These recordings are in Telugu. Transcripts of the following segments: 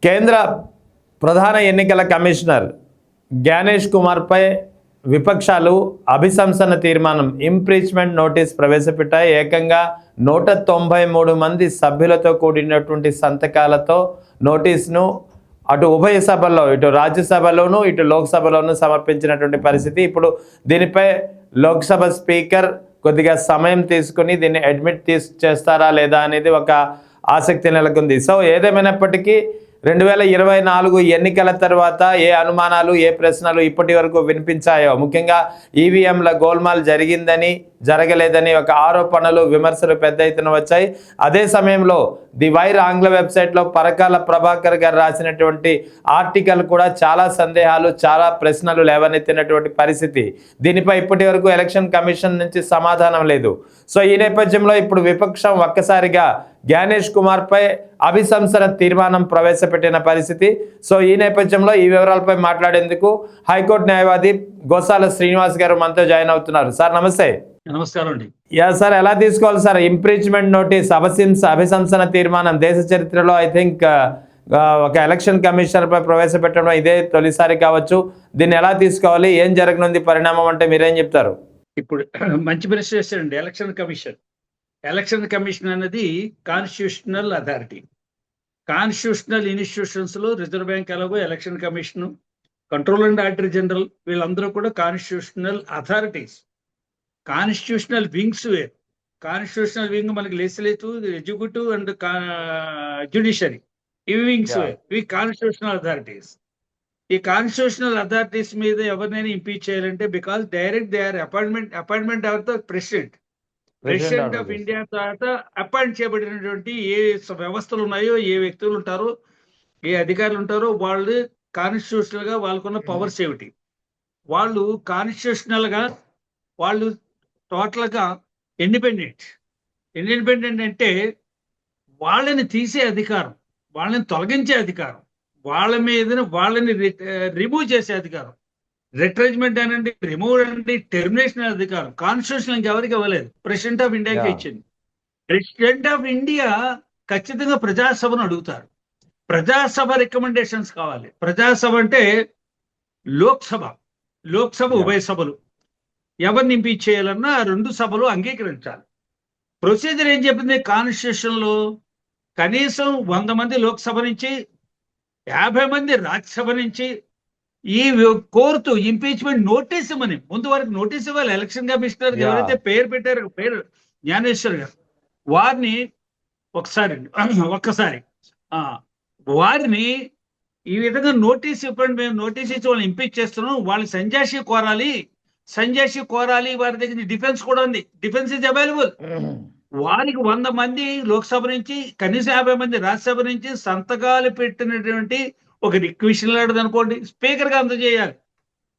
కేంద్ర ప్రధాన ఎన్నికల కమిషనర్ జ్ఞానేష్ కుమార్పై విపక్షాలు అభిశంసన తీర్మానం ఇంపీచ్మెంట్ నోటీస్ ప్రవేశపెట్టాయి. ఏకంగా 193 మంది సభ్యులతో కూడినటువంటి సంతకాలతో నోటీసును అటు ఉభయ సభల్లో, ఇటు రాజ్యసభలోను ఇటు లోక్సభలోను సమర్పించినటువంటి పరిస్థితి. ఇప్పుడు దీనిపై లోక్సభ స్పీకర్ కొద్దిగా సమయం తీసుకుని దీన్ని అడ్మిట్ చేస్తారా లేదా అనేది ఒక ఆసక్తి నెలకొంది. సో ఏదేమైనప్పటికీ 2024 ఎన్నికల తర్వాత ఏ అనుమానాలు, ఏ ప్రశ్నలు ఇప్పటి వరకు వినిపించాయో, ముఖ్యంగా ఈవీఎంల గోల్మాల్ జరిగిందని, జరగలేదని ఒక ఆరోపణలు, విమర్శలు పెద్ద ఎత్తున వచ్చాయి. అదే సమయంలో ది వైర్ ఆంగ్ల వెబ్సైట్లో పరకాల ప్రభాకర్ గారు రాసినటువంటి ఆర్టికల్ కూడా చాలా సందేహాలు, చాలా ప్రశ్నలు లేవనెత్తినటువంటి పరిస్థితి. దీనిపై ఇప్పటి వరకు ఎలక్షన్ కమిషన్ నుంచి సమాధానం లేదు. సో ఈ నేపథ్యంలో ఇప్పుడు విపక్షం ఒక్కసారిగా జ్ఞానేష్ కుమార్పై అభిశంసన తీర్మానం ప్రవేశపెట్టిన పరిస్థితి. సో ఈ నేపథ్యంలో ఈ వివరాలపై మాట్లాడేందుకు హైకోర్టు న్యాయవాది గోసాల శ్రీనివాస్ గారు మనతో జాయిన్ అవుతున్నారు. సార్ నమస్తే. నమస్కారం అండి. యా సార్, ఎలా తీసుకోవాలి సార్ ఇంపీచ్మెంట్ నోటీస్, అభిశంసన తీర్మానం? దేశ చరిత్రలో ఐ థింక్ ఒక ఎలక్షన్ కమిషనర్ పై ప్రవేశపెట్టడం ఇదే తొలిసారి కావచ్చు. దీన్ని ఎలా తీసుకోవాలి, ఏం జరగనుంది పరిణామం అంటే మీరేం చెప్తారు? ఇప్పుడు మంచి ప్రశ్న చేశారండి. ఎలక్షన్ కమిషన్ అనేది కాన్స్టిట్యూషనల్ అథారిటీ. కాన్స్టిట్యూషనల్ ఇన్స్టిట్యూషన్స్ లో రిజర్వ్ బ్యాంక్ ఎలాగో election commission, control and auditor general, వీళ్ళందరూ కూడా కాన్స్టిట్యూషనల్ అథారిటీస్. కాన్స్టిట్యూషనల్ వింగ్స్ వేరు. కాన్స్టిట్యూషనల్ వింగ్ మనకి లెజిస్లేటివ్, ఎగ్జిక్యూటివ్ అండ్ జ్యుడిషియరీ, ఇవి వింగ్స్ వేరు. ఇవి కాన్స్టిట్యూషనల్ అథారిటీస్. ఈ కాన్స్టిట్యూషనల్ అథారిటీస్ మీద ఎవరినైనా ఇంపీచ్ చేయాలంటే because direct they are appointment of the President of India తర్వాత అపాయింట్ చేయబడినటువంటి ఏ వ్యవస్థలు ఉన్నాయో, ఏ వ్యక్తులు ఉంటారో, ఏ అధికారులు ఉంటారో వాళ్ళు కాన్స్టిట్యూషనల్ గా వాళ్ళకున్న పవర్స్ ఏమిటి, వాళ్ళు కాన్స్టిట్యూషనల్ గా వాళ్ళు టోటల్ గా ఇండిపెండెంట్ అంటే వాళ్ళని తీసే అధికారం, వాళ్ళని తొలగించే అధికారం, వాళ్ళని రిమూవ్ చేసే అధికారం, రిట్రెంచ్మెంట్ అనండి, రిమూవ్ అనండి, టెర్మినేషన్ అధికారం కాన్స్టిట్యూషన్ ఎవరికి ఇవ్వలేదు, ప్రెసిడెంట్ ఆఫ్ ఇండియాకి ఇచ్చింది. ప్రెసిడెంట్ ఆఫ్ ఇండియా ఖచ్చితంగా ప్రజాసభను అడుగుతారు. ప్రజాసభ రికమెండేషన్స్ కావాలి. ప్రజాసభ అంటే లోక్సభ ఉభయ సభలు ఎవరిని ఇంపీచ్ చేయాలన్నా ఆ రెండు సభలు అంగీకరించాలి. ప్రొసీజర్ ఏం చెప్పింది కాన్స్టిట్యూషన్ లో? కనీసం 100 మంది లోక్సభ నుంచి, 50 మంది రాజ్యసభ నుంచి ఈ కోరుతూ ఇంపీచ్మెంట్ నోటీస్ ఇవ్వని, ముందు వరకు నోటీస్ ఇవ్వాలి. ఎలక్షన్ కమిషనర్ ఎవరైతే పేరు పెట్టారో, పేరు జ్ఞానేశ్వర్ గారు, వారిని ఒక్కసారి వారిని ఈ విధంగా నోటీస్ ఇవ్వండి, మేము నోటీస్ ఇచ్చి వాళ్ళని ఇంపీచ్ చేస్తున్నాం, వాళ్ళని సంజాషి కోరాలి. వారి దగ్గర డిఫెన్స్ కూడా ఉంది, డిఫెన్స్ ఇస్ అవైలబుల్. వారికి 100 మంది లోక్సభ నుంచి, కనీసం 50 మంది రాజ్యసభ నుంచి సంతకాలు పెట్టినటువంటి ఒక రిక్వెషన్ లెటర్ అనుకోండి, స్పీకర్ గా అందజేయాలి.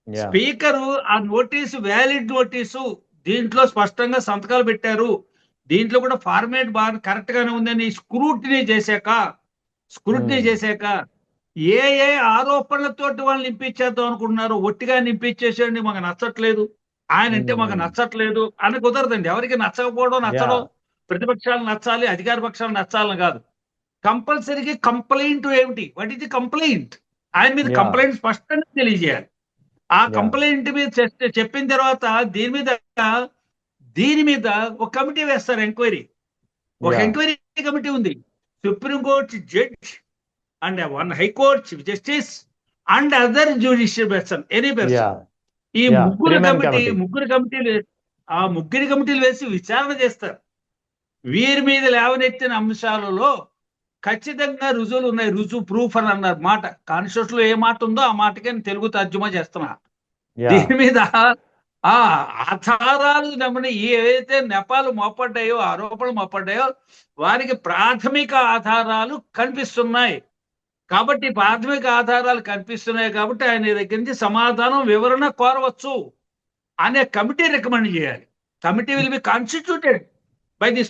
స్పీకరు ఆ నోటీసు వ్యాలిడ్ నోటీసు, దీంట్లో స్పష్టంగా సంతకాలు పెట్టారు, దీంట్లో కూడా ఫార్మేట్ బాగా కరెక్ట్ గానే ఉందని స్క్రూటినీ చేశాక ఏ ఆరోపణలతో వాళ్ళని ఇంపీచ్ చేద్దాం అనుకుంటున్నారు. ఒట్టిగా ఇంపీచ్ చేసేయండి, మాకు నచ్చట్లేదు, ఆయన అంటే మాకు నచ్చట్లేదు అని కుదరదండి. ఎవరికి నచ్చడం, ప్రతిపక్షాలు నచ్చాలి, అధికార పక్షాలు నచ్చాలని కాదు. కంపల్సరీగా కంప్లైంట్ ఏమిటి, వాట్ ఈస్ ది కంప్లైంట్, ఆయన మీద కంప్లైంట్ స్పష్టంగా తెలియజేయాలి. ఆ కంప్లైంట్ మీద చెప్పిన తర్వాత దీని మీద ఒక కమిటీ వేస్తారు, ఎంక్వైరీ. ఒక ఎంక్వైరీ కమిటీ ఉంది, supreme court judge and 1 high court chief justice and other judicial person, any person. ఈ ముగ్గురు కమిటీలు వేసి విచారణ చేస్తారు. వీరి మీద లేవనెత్తిన అంశాలలో ఖచ్చితంగా రుజువులు ఉన్నాయి. ప్రూఫ్ అని అన్నారు మాట. కాన్స్టిట్యూషన్ లో ఏ మాట ఉందో ఆ మాటకే తెలుగు తర్జుమా చేస్తున్నా. దీని మీద ఆధారాలు ఏవైతే నెపాలు మోపడ్డాయో, ఆరోపణలు మోపడ్డాయో, వారికి ప్రాథమిక ఆధారాలు కనిపిస్తున్నాయి. కాబట్టి ఆయన దగ్గర నుంచి సమాధానం, వివరణ కోరవచ్చు అనే కమిటీ రికమెండ్ చేయాలి. Committee will be constituted by the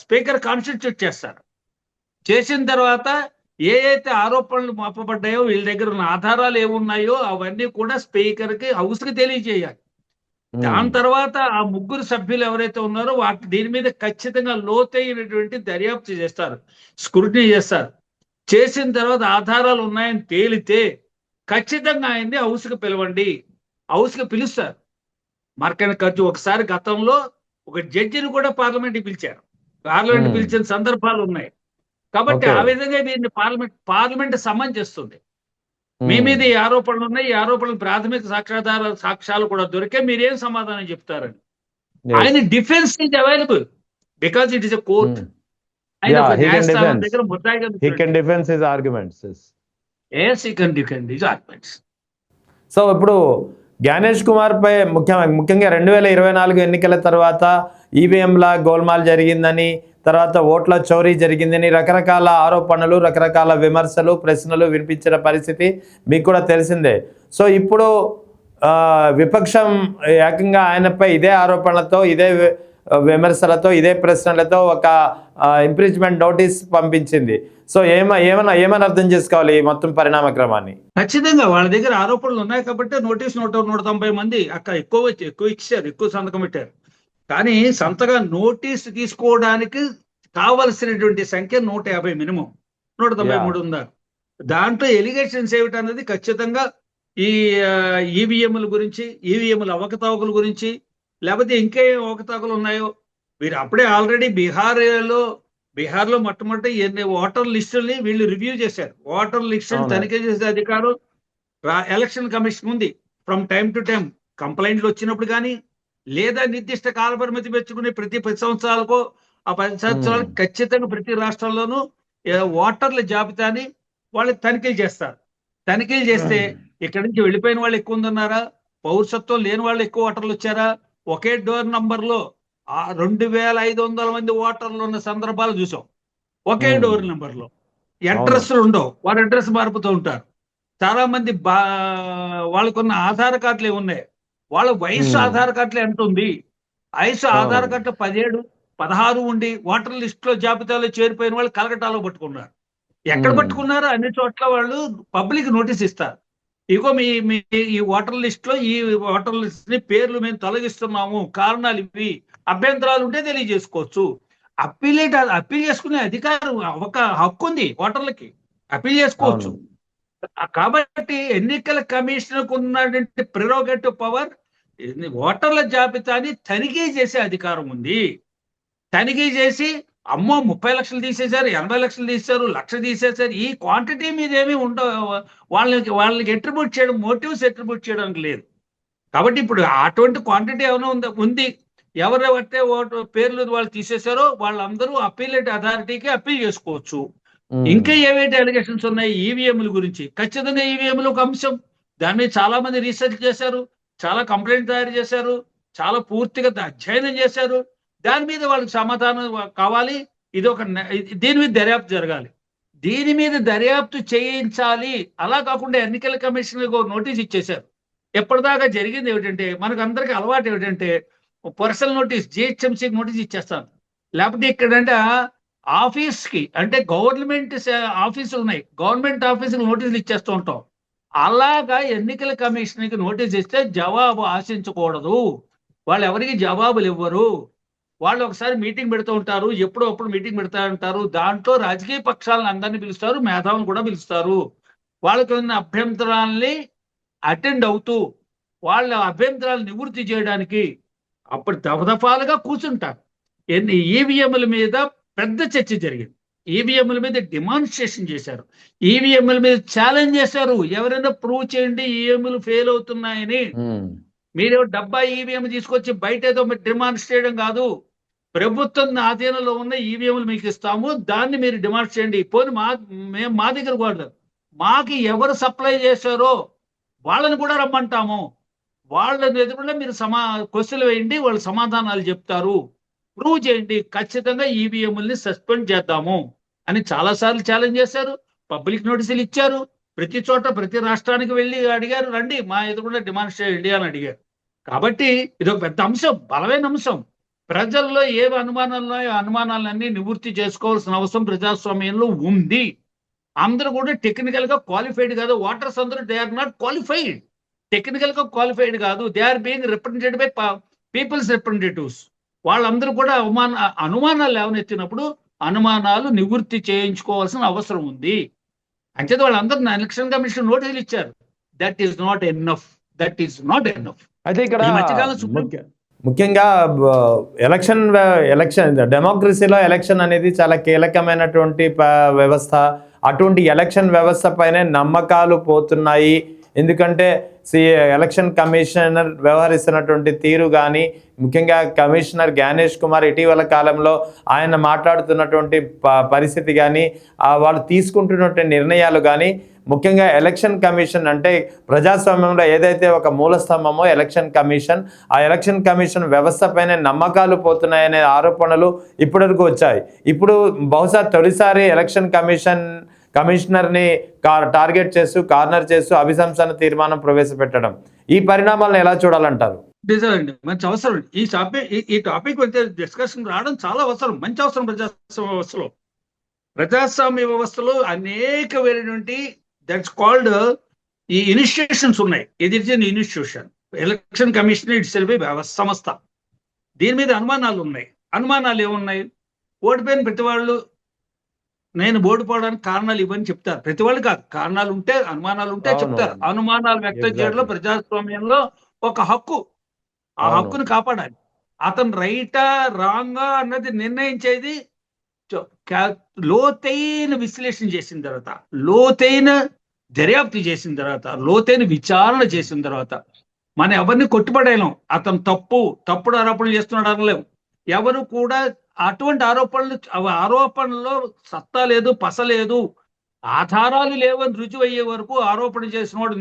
speaker constitute చేస్తారు. చేసిన తర్వాత ఏ అయితే ఆరోపణలు మోపబడ్డాయో, వీళ్ళ దగ్గర ఉన్న ఆధారాలు ఏమున్నాయో అవన్నీ కూడా స్పీకర్ కి, హౌస్ కి తెలియజేయాలి. దాని తర్వాత ఆ ముగ్గురు సభ్యులు ఎవరైతే ఉన్నారో దీని మీద ఖచ్చితంగా లోతైనటువంటి దర్యాప్తు చేస్తారు, స్క్రూటినీ చేస్తారు. చేసిన తర్వాత ఆధారాలు ఉన్నాయని తేలితే ఖచ్చితంగా ఆయన్ని హౌస్కి పిలవండి. హౌస్కి పిలుస్తారు. మార్కన్ ఖర్చు ఒకసారి గతంలో ఒక జడ్జిని కూడా పార్లమెంట్కి పిలిచారు. పార్లమెంట్ పిలిచిన సందర్భాలు ఉన్నాయి. కాబట్టి ఓకే. ఆ విధంగా వీరిని పార్లమెంట్ సమన్ చేస్తుంది. మీ మీద ఈ ఆరోపణలు ఉన్నాయి, ఈ ఆరోపణలు ప్రాథమిక సాక్ష్యాలు కూడా దొరికే, మీరేం సమాధానం చెప్తారని. ఆయన defence is available because it is a court. ఆయన Yeah, ఒక he can న్యాయస్థానం defend. దగ్గర ముద్దాయిగా He can defend his arguments. Yes. yes, he can defend his arguments. So ఇప్పుడు జ్ఞానేష్ కుమార్ పై ముఖ్యంగా 2024 ఎన్నికల తర్వాత ఈవీఎంల గోల్మాల్ జరిగిందని, తర్వాత ఓట్ల చోరీ జరిగిందని రకరకాల ఆరోపణలు, రకరకాల విమర్శలు, ప్రశ్నలు వినిపించిన పరిస్థితి మీకు కూడా తెలిసిందే. సో ఇప్పుడు విపక్షం ఏకంగా ఆయనపై ఇదే ఆరోపణలతో, ఇదే విమర్శలతో, ఇదే ప్రశ్నలతో ఒక ఇంపీచ్మెంట్ నోటీస్ పంపించింది. సో ఏమని అర్థం చేసుకోవాలి ఈ మొత్తం పరిణామక్రమాన్ని? ఖచ్చితంగా వాళ్ళ దగ్గర ఆరోపణలు ఉన్నాయి కాబట్టి నోటీస్ 190 మంది అక్కడ ఎక్కువ ఇచ్చారు, ఎక్కువ సంతకం పెట్టారు. కానీ నోటీస్ తీసుకోవడానికి కావలసినటువంటి సంఖ్య 150 మినిమం, 193 ఉన్నారు. దాంట్లో ఎలిగేషన్స్ ఏమిటన్నది ఖచ్చితంగా ఈ ఈవీఎంల గురించి, ఈవీఎంల అవకతవకల గురించి, లేకపోతే ఇంకేం అవకతవకలు ఉన్నాయో వీరు అప్పుడే ఆల్రెడీ బీహార్లో మొట్టమొదటి ఓటర్ లిస్టుల్ని వీళ్ళు రివ్యూ చేశారు. ఓటర్ లిస్టులు తనిఖీ చేసే అధికారం ఎలక్షన్ కమిషన్ ఉంది. ఫ్రమ్ టైం టు టైం కంప్లైంట్లు వచ్చినప్పుడు కానీ, లేదా నిర్దిష్ట కాల పరిమితి పెంచుకుని ప్రతి 10 సంవత్సరాలకో ఆ 10 సంవత్సరాలకు ఖచ్చితంగా ప్రతి రాష్ట్రంలోనూ ఓటర్ల జాబితాని వాళ్ళు తనిఖీలు చేస్తారు. తనిఖీలు చేస్తే ఇక్కడి నుంచి వెళ్ళిపోయిన వాళ్ళు ఎక్కువ ఉందన్నారా, పౌరసత్వం లేని వాళ్ళు ఎక్కువ ఓటర్లు వచ్చారా, ఒకే డోర్ నంబర్లో 2500 మంది ఓటర్లు ఉన్న సందర్భాలు చూసాం. ఒకే డోర్ నెంబర్లో అడ్రస్లు ఉండవు, వారి అడ్రస్ మారుపుతూ ఉంటారు. చాలా మంది వాళ్ళకున్న ఆధార్ కార్డులు ఏమున్నాయి, వాళ్ళ వయసు ఆధార్ కార్డులు ఎంత ఉంది, వయసు ఆధార్ కార్డు 17, 16 ఉండి ఓటర్ లిస్ట్ లో జాబితాలో చేరిపోయిన వాళ్ళు కలకటాలో పట్టుకున్నారు. ఎక్కడ పట్టుకున్నారో అన్ని చోట్ల వాళ్ళు పబ్లిక్ నోటీస్ ఇస్తారు. ఇగో మీ ఈ ఓటర్ లిస్ట్ లో ఈ ఓటర్ లిస్ట్ ని పేర్లు మేము తొలగిస్తున్నాము, కారణాలు ఇవి, అభ్యంతరాలు ఉంటే తెలియజేసుకోవచ్చు. అప్పీల్ చేసుకునే అధికారం, ఒక హక్కు ఉంది ఓటర్లకి, అప్పీల్ చేసుకోవచ్చు. కాబట్టి ఎన్నికల కమిషన్ ఉన్నటువంటి ప్రిరోగేటివ్ పవర్ ఓటర్ల జాబితాని తనిఖీ చేసే అధికారం ఉంది. తనిఖీ చేసి అమ్మో 30 లక్షలు తీసేశారు, 80 లక్షలు తీసేశారు, 1,00,000 తీసేశారు, ఈ క్వాంటిటీ మీద ఏమీ ఉండవు. వాళ్ళకి అట్రిబ్యూట్ చేయడం, మోటివ్స్ అట్రిబ్యూట్ చేయడానికి లేదు. కాబట్టి ఇప్పుడు అటువంటి క్వాంటిటీ ఏమైనా ఉంది, ఎవరెవరైతే పేర్లు వాళ్ళు తీసేశారో వాళ్ళందరూ అప్పీలేట్ అథారిటీకి అప్పీల్ చేసుకోవచ్చు. ఇంకా ఏవైతే అలిగేషన్స్ ఉన్నాయి ఈవీఎంల గురించి, ఖచ్చితంగా ఈవీఎంలు ఒక అంశం. దాని మీద చాలా మంది రీసెర్చ్ చేశారు, చాలా కంప్లైంట్ తయారు చేశారు, చాలా పూర్తిగా అధ్యయనం చేశారు. దాని మీద వాళ్ళకి సమాధానం కావాలి. దీని మీద దర్యాప్తు జరగాలి, దీని మీద దర్యాప్తు చేయించాలి. అలా కాకుండా ఎన్నికల కమిషన్ నోటీస్ ఇచ్చేశారు. ఎప్పటిదాకా జరిగింది ఏమిటంటే, మనకు అందరికి అలవాటు ఏమిటంటే పర్సనల్ నోటీస్, జిహెచ్ఎంసీకి నోటీస్ ఇచ్చేస్తాను, లేకపోతే ఇక్కడంటే ఆఫీస్కి, అంటే గవర్నమెంట్ ఆఫీసులు ఉన్నాయి, గవర్నమెంట్ ఆఫీసుకి నోటీసులు ఇచ్చేస్తూ ఉంటాం. అలాగా ఎన్నికల కమిషన్కి నోటీస్ ఇస్తే జవాబు ఆశించకూడదు. వాళ్ళు ఎవరికి జవాబులు ఇవ్వరు. వాళ్ళు ఒకసారి మీటింగ్ పెడుతూ ఉంటారు, ఎప్పుడో అప్పుడు మీటింగ్ పెడతా ఉంటారు. దాంట్లో రాజకీయ పక్షాలను అందరినీ పిలుస్తారు, మేధావులను కూడా పిలుస్తారు. వాళ్ళకి ఉన్న అభ్యంతరాలని అటెండ్ అవుతూ వాళ్ళ అభ్యంతరాలు నివృత్తి చేయడానికి అప్పుడు దఫదఫాలుగా కూర్చుంటారు. ఈవీఎంల మీద పెద్ద చర్చ జరిగింది. ఈవీఎంల మీద డిమాన్స్ట్రేషన్ చేశారు, ఈవీఎంల మీద ఛాలెంజ్ చేశారు. ఎవరైనా ప్రూవ్ చేయండి ఈవీఎంలు ఫెయిల్ అవుతున్నాయని. మీరు 70 ఈవీఎం తీసుకొచ్చి బయట ఏదో డిమాండ్ చేయడం కాదు, ప్రభుత్వం ఆధీనంలో ఉన్న ఈవీఎంలు మీకు ఇస్తాము, దాన్ని మీరు డిమాండ్ చేయండి. పోనీ మేము మా దగ్గర కూడా మాకు ఎవరు సప్లై చేశారో వాళ్ళని కూడా రమ్మంటాము, వాళ్ళని ఎదురుగా మీరు క్వశ్చన్లు వేయండి, వాళ్ళు సమాధానాలు చెప్తారు, ప్రూవ్ చేయండి, ఖచ్చితంగా ఈవీఎంలని సస్పెండ్ చేద్దాము అని చాలాసార్లు ఛాలెంజ్ చేశారు. పబ్లిక్ నోటీసులు ఇచ్చారు, ప్రతి చోట ప్రతి రాష్ట్రానికి వెళ్ళి అడిగారు, రండి మా ఎదురుగా డిమాండ్ చేయండి అని అడిగారు. కాబట్టి ఇది ఒక పెద్ద అంశం, బలమైన అంశం. ప్రజల్లో ఏ అనుమానాలు ఉన్నాయో అనుమానాలన్నీ నివృత్తి చేసుకోవాల్సిన అవసరం ప్రజాస్వామ్యంలో ఉంది. అందరూ కూడా టెక్నికల్ గా క్వాలిఫైడ్ కాదు, ఓటర్స్ అందరూ they are not qualified, technical గా క్వాలిఫైడ్ కాదు, they are being represented by peoples representatives. వాళ్ళందరూ కూడా అనుమానాలు లేవనెత్తినప్పుడు అనుమానాలు నివృత్తి చేయించుకోవాల్సిన అవసరం ఉంది. అంచేత వాళ్ళందరూ ఎలక్షన్ కమిషన్ నోటీసులు ఇచ్చారు. That is not enough. That is not enough. అయితే ఇక్కడ ఈ మధ్యకాలం సుప్రీం ముఖ్యంగా ఎలక్షన్ డెమోక్రసీలో ఎలక్షన్ అనేది చాలా కీలకమైనటువంటి వ్యవస్థ. అటువంటి ఎలక్షన్ వ్యవస్థ పైనే నమ్మకాలు పోతున్నాయి. ఎందుకంటే ఎలక్షన్ కమిషనర్ వ్యవహరిస్తున్నటువంటి తీరు కానీ, ముఖ్యంగా కమిషనర్ జ్ఞానేష్ కుమార్ ఇటీవల కాలంలో ఆయన మాట్లాడుతున్నటువంటి పరిస్థితి కానీ, వాళ్ళు తీసుకుంటున్నటువంటి నిర్ణయాలు కానీ, ముఖ్యంగా ఎలక్షన్ కమిషన్ అంటే ప్రజాస్వామ్యంలో ఏదైతే ఒక మూలస్తంభమో ఎలక్షన్ కమిషన్, ఆ ఎలక్షన్ కమిషన్ వ్యవస్థ పైన నమ్మకాలు పోతున్నాయనే ఆరోపణలు ఇప్పటివరకు వచ్చాయి. ఇప్పుడు బహుశా తొలిసారి ఎలక్షన్ కమిషనర్ని టార్గెట్ చేస్తూ, కార్నర్ చేస్తూ అభిశంసన తీర్మానం ప్రవేశపెట్టడం, ఈ పరిణామాలను ఎలా చూడాలంటారు? నిజమండి, మంచి అవసరం. ఈ టాపిక్ డిస్కషన్ రావడం చాలా అవసరం, మంచి అవసరం. ప్రజాస్వామ్య వ్యవస్థలో అనేక వేరేటువంటి దట్స్ కాల్డ్ ఈ ఇనిషియేషన్స్ ఉన్నాయి. ఇది ఇనిషియేషన్. ఎలక్షన్ కమిషన్ ఇట్స్ సంస్థ. దీని మీద అనుమానాలు ఉన్నాయి. అనుమానాలు ఏమున్నాయి? ఓడిపోయిన ప్రతి వాళ్ళు నేను ఓడిపోవడానికి కారణాలు ఇవన్నీ చెప్తారు. ప్రతి వాళ్ళు కాదు, కారణాలు ఉంటే, అనుమానాలు ఉంటే చెప్తారు. అనుమానాలు వ్యక్తం చేయడంలో ప్రజాస్వామ్యంలో ఒక హక్కు. ఆ హక్కును కాపాడాలి. అతను రైటా రాంగా అన్నది నిర్ణయించేది లోతైన విశ్లేషణ చేసిన తర్వాత, లోతైన దర్యాప్తు చేసిన తర్వాత, లోతైన విచారణ చేసిన తర్వాత మనం ఎవరిని కొట్టుపడేయలేం. అతను తప్పుడు ఆరోపణలు చేస్తున్నాడు అనలేం. ఎవరు కూడా అటువంటి ఆరోపణలో సత్తా లేదు, పస లేదు, ఆధారాలు లేవని రుజువు అయ్యే వరకు ఆరోపణ చేసిన వాడు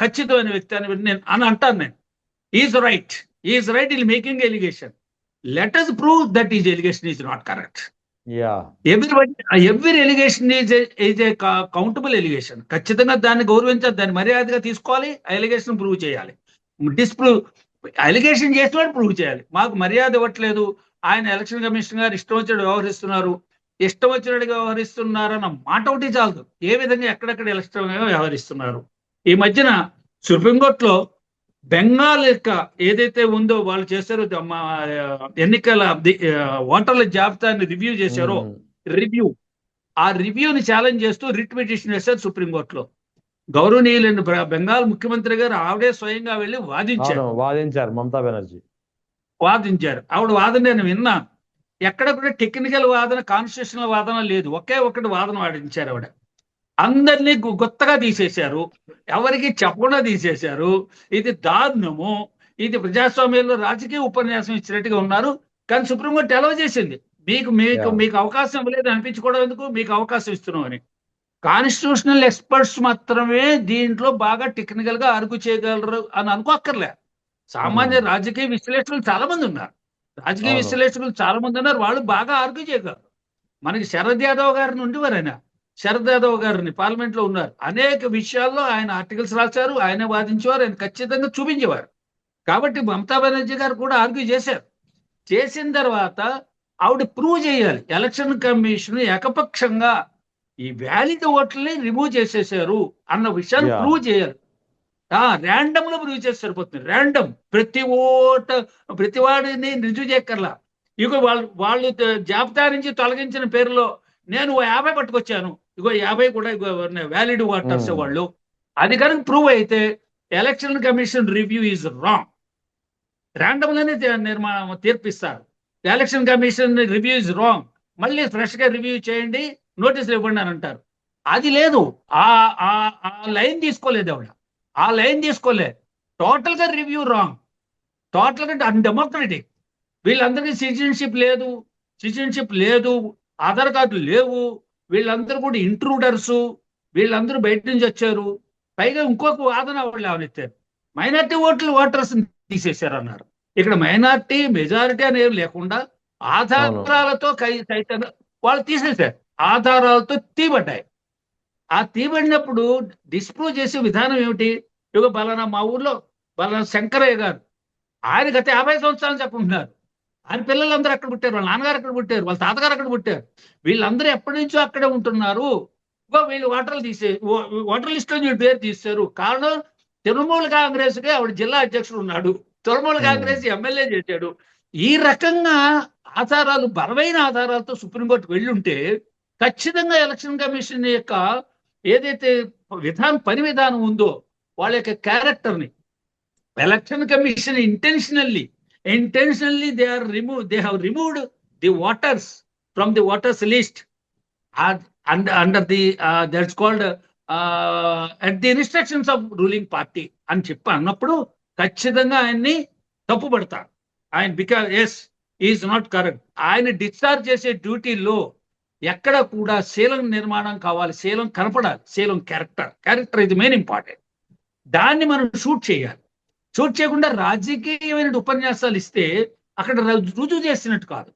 ఖచ్చితమైన వ్యక్తి అని అంటాను నేను. Is right in making allegation. Let us prove that his allegation is not correct. Every allegation is a countable allegation. ఖచ్చితంగా దాన్ని గౌరవించాలి, దాన్ని మర్యాదగా తీసుకోవాలి. ఎలిగేషన్ ప్రూవ్ చేయాలి. అలిగేషన్ చేసినట్టు ప్రూవ్ చేయాలి. మాకు మర్యాద ఇవ్వట్లేదు, ఆయన ఎలక్షన్ కమిషన్ గారు ఇష్టం వచ్చినట్టు వ్యవహరిస్తున్నారన్న మాట ఒకటి చాలదు. ఏ విధంగా ఎక్కడెక్కడ ఎలక్షన్ వ్యవహరిస్తున్నారు. ఈ మధ్యన సుప్రీంకోర్టులో బెంగాల్ యొక్క ఏదైతే ఉందో వాళ్ళు చేశారో ఎన్నికల ఓటర్ల జాబితాని రివ్యూ చేశారో, ఆ రివ్యూని ఛాలెంజ్ చేస్తూ రిట్ పిటిషన్ వేశారు సుప్రీంకోర్టులో. గౌరవనీయులైన బెంగాల్ ముఖ్యమంత్రి గారు ఆవిడే స్వయంగా వెళ్ళి వాదించారు. మమతా బెనర్జీ వాదించారు. ఆవిడ వాదన నేను విన్నాను. ఎక్కడ కూడా టెక్నికల్ వాదన, కాన్స్టిట్యూషనల్ వాదన లేదు. ఒకే ఒకటి వాదన వాదించారు ఆవిడ. అందరినీ గొత్తగా తీసేశారు, ఎవరికి చెప్పకుండా తీసేశారు. ఇది దారుణము. ఇది ప్రజాస్వామ్యంలో రాజకీయ ఉపన్యాసం ఇచ్చినట్టుగా ఉన్నారు. కానీ సుప్రీంకోర్టు ఎలవ్ చేసింది. మీకు అవకాశం ఇవ్వలేదు అనిపించుకోవడం ఎందుకు, మీకు అవకాశం ఇస్తున్నాం అని. కాన్స్టిట్యూషనల్ ఎక్స్పర్ట్స్ మాత్రమే దీంట్లో బాగా టెక్నికల్ గా అరుగు చేయగలరు అని అనుకోక్కర్లే. సామాన్య రాజకీయ విశ్లేషకులు చాలా మంది ఉన్నారు. వాళ్ళు బాగా ఆర్గ్యూ చేయగలరు. మనకి శరద్ యాదవ్ గారిని ఉండేవారు. శరద్ యాదవ్ గారిని పార్లమెంట్ లో ఉన్నారు. అనేక విషయాల్లో ఆయన ఆర్టికల్స్ రాశారు, ఆయన వాదించేవారు, ఆయన ఖచ్చితంగా చూపించేవారు. కాబట్టి మమతా బెనర్జీ గారు కూడా ఆర్గ్యూ చేశారు. చేసిన తర్వాత ఆవిడ ప్రూవ్ చేయాలి. ఎలక్షన్ కమిషన్ ఏకపక్షంగా ఈ వ్యాలిడ్ ఓట్లని రిమూవ్ చేసేసారు అన్న విషయాన్ని ప్రూవ్ చేయాలి. ర్యాండమ్ లో ప్రూవ్ చేసి సరిపోతుంది. ర్యాండమ్ ప్రతి వాడిని రుజువు చేయక్కర్లా. ఇక వాళ్ళు జాబితా నుంచి తొలగించిన పేరులో నేను 50 పట్టుకొచ్చాను, 50 కూడా వ్యాలిడ్ ఓటర్స్ వాళ్ళు, అది కనుక ప్రూవ్ అయితే election commission review is wrong. Random గానే తీర్పిస్తారు. Election commission review is wrong, మళ్ళీ ఫ్రెష్ గా రివ్యూ చేయండి, నోటీసులు ఇవ్వండి అని అంటారు. అది లేదు. ఆ లైన్ తీసుకోలేదు ఆవిడ. టోటల్ గా రివ్యూ రాంగ్, టోటల్ గా అన్డెమోక్రటిక్. వీళ్ళందరికీ సిటిజన్షిప్ లేదు, ఆధార్ కార్డులు లేవు, వీళ్ళందరూ కూడా ఇంట్రూడర్స్, వీళ్ళందరూ బయట నుంచి వచ్చారు. పైగా ఇంకొక వాదన వాళ్ళు ఏమనిస్తారు, మైనార్టీ ఓటర్స్ తీసేశారు అన్నారు. ఇక్కడ మైనార్టీ మెజారిటీ అనేది లేకుండా ఆధారాలతో వాళ్ళు తీసేశారు. ఆధారాలతో తీయబడ్డాయి. ఆ తీయబడినప్పుడు డిస్ప్రూవ్ చేసే విధానం ఏమిటి? బలానా మా ఊర్లో బలానా శంకరయ్య గారు, ఆయన గత 50 సంవత్సరాలు చెప్పుకుంటున్నారు. ఆయన పిల్లలందరూ అక్కడ పుట్టారు, వాళ్ళ నాన్నగారు అక్కడ పుట్టారు, వాళ్ళ తాతగారు అక్కడ పుట్టారు. వీళ్ళందరూ ఎప్పటి నుంచో అక్కడే ఉంటున్నారు. వీళ్ళు ఓటర్ లిస్ట్ లో పేరు తీశారు. కారణం తృణమూల కాంగ్రెస్ కి ఆవిడ జిల్లా అధ్యక్షుడు ఉన్నాడు, తృణమూల కాంగ్రెస్ ఎమ్మెల్యే చేశాడు. ఈ రకంగా బలమైన ఆధారాలతో సుప్రీంకోర్టు వెళ్ళుంటే ఖచ్చితంగా ఎలక్షన్ కమిషన్ యొక్క ఏదైతే పని విధానం ఉందో వాళ్ళ యొక్క క్యారెక్టర్ని election commission intentionally they have removed the voters from the voters list under the that's called at the instructions of ruling party అని చెప్పి అన్నప్పుడు ఖచ్చితంగా ఆయన్ని తప్పుపడతారు. ఆయన because as is not correct. ఆయన డిశ్చార్జ్ చేసే డ్యూటీలో ఎక్కడ కూడా శీలం నిర్మాణం కావాలి, శీలం కనపడాలి, శీలం క్యారెక్టర్ ఇది మెయిన్ ఇంపార్టెంట్. దాన్ని మనం షూట్ చేయాలి. షూట్ చేయకుండా రాజకీయమైన ఉపన్యాసాలు ఇస్తే అక్కడ రుజువు చేసినట్టు కాదు.